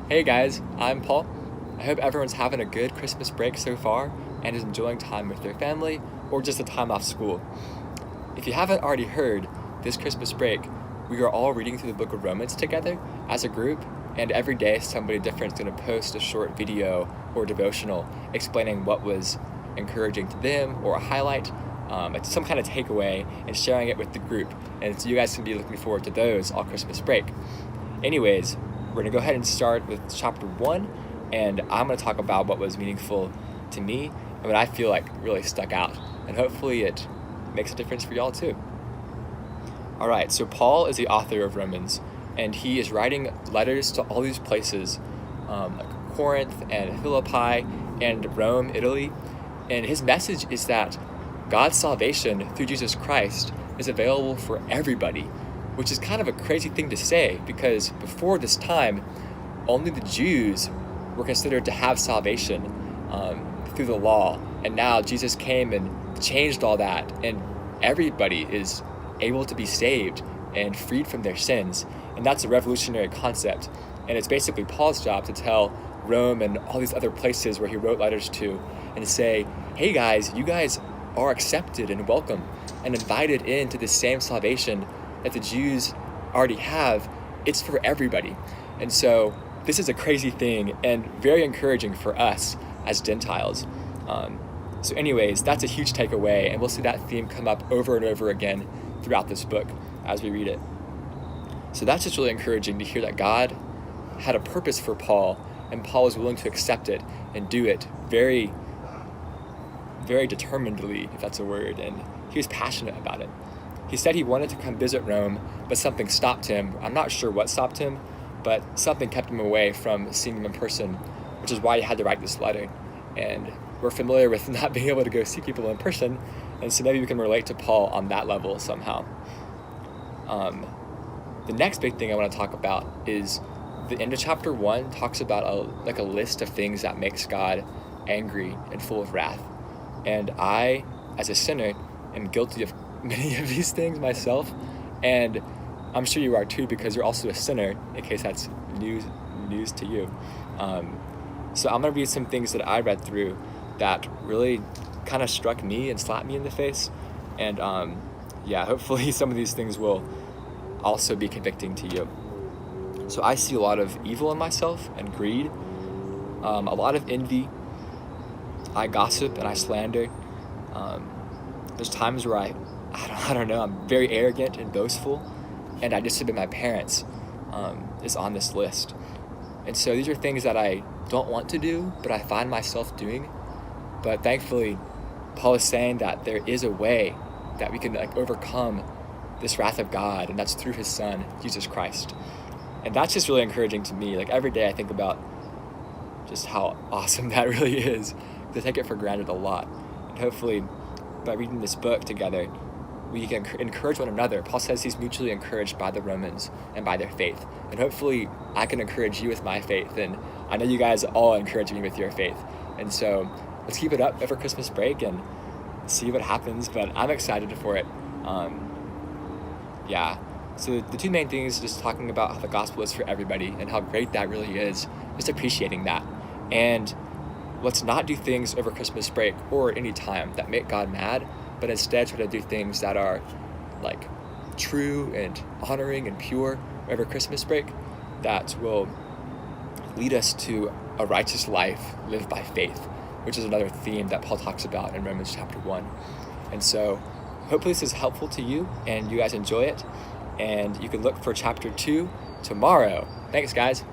Hey guys, I'm Paul. I hope everyone's having a good Christmas break so far and is enjoying time with their family or just a time off school. If you haven't already heard, this Christmas break, we are all reading through the book of Romans together as a group, and every day somebody different is going to post a short video or devotional explaining what was encouraging to them or a highlight, some kind of takeaway, and sharing it with the group. And so you guys can be looking forward to those all Christmas break. Anyways, we're going to go ahead and start with chapter 1, and I'm going to talk about what was meaningful to me and what I feel like really stuck out, and hopefully it makes a difference for y'all too. All right, so Paul is the author of Romans, and he is writing letters to all these places, like Corinth and Philippi and Rome, Italy, and his message is that God's salvation through Jesus Christ is available for everybody, which is kind of a crazy thing to say because before this time, only the Jews were considered to have salvation through the law, and now Jesus came and changed all that, and everybody is able to be saved and freed from their sins, and that's a revolutionary concept. And it's basically Paul's job to tell Rome and all these other places where he wrote letters to and say, hey guys, you guys are accepted and welcome and invited into the same salvation that the Jews already have. It's for everybody. And so this is a crazy thing and very encouraging for us as Gentiles. So anyways, that's a huge takeaway, and we'll see that theme come up over and over again throughout this book as we read it. So that's just really encouraging to hear that God had a purpose for Paul, and Paul was willing to accept it and do it very, very determinedly, if that's a word, and he was passionate about it. He said he wanted to come visit Rome, but something stopped him. I'm not sure what stopped him, but something kept him away from seeing them in person, which is why he had to write this letter. And we're familiar with not being able to go see people in person, and so maybe we can relate to Paul on that level somehow. The next big thing I want to talk about is the end of chapter 1 talks about a list of things that makes God angry and full of wrath. And I, as a sinner, am guilty of many of these things myself, and I'm sure you are too because you're also a sinner, in case that's news to you. So I'm going to read some things that I read through that really kind of struck me and slapped me in the face, and hopefully some of these things will also be convicting to you. So I see a lot of evil in myself and greed, a lot of envy. I gossip and I slander. There's times where I don't know, I'm very arrogant and boastful, and I disobey my parents is on this list. And so these are things that I don't want to do, but I find myself doing. But thankfully, Paul is saying that there is a way that we can overcome this wrath of God, and that's through his son, Jesus Christ. And that's just really encouraging to me. Every day I think about just how awesome that really is. I take it for granted a lot. And hopefully, by reading this book together, we can encourage one another. Paul says he's mutually encouraged by the Romans and by their faith. And hopefully, I can encourage you with my faith. And I know you guys all encourage me with your faith. And so let's keep it up over Christmas break and see what happens. But I'm excited for it. So the two main things, just talking about how the gospel is for everybody and how great that really is, just appreciating that. And let's not do things over Christmas break or any time that make God mad, but instead try to do things that are true and honoring and pure over Christmas break that will lead us to a righteous life lived by faith, which is another theme that Paul talks about in Romans chapter 1. And so hopefully this is helpful to you and you guys enjoy it, and you can look for chapter 2 tomorrow. Thanks, guys.